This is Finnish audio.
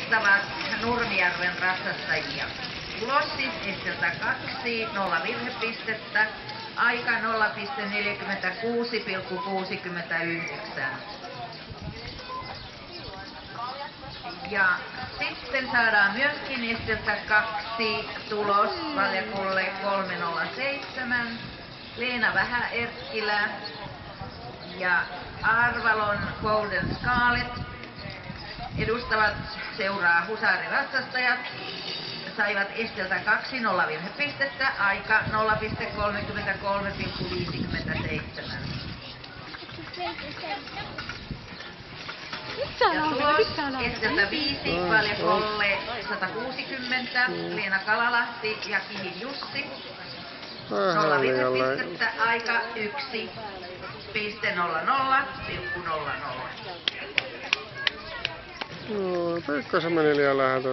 edustavat Nurmijärven ratsastajia. Tulos siis Esteltä 2, 0 virhepistettä, aika 0,46,69. Ja sitten saadaan myöskin Esteltä 2 tulos Valjakolle 307. Leena Vähä-Erkkilä ja Arvalon Golden Scarlet edustavat seuraa Husari-ratsastajat. Saivat Esteltä 2 0 virhepistettä, aika 0,33,57. Ja tulos Esteltä 5, Valjakolle 160, Leena Kalalahti ja Kihin Jussi. 0 virhepistettä, aika 1,00,00. Pikkasen meni liian läheltä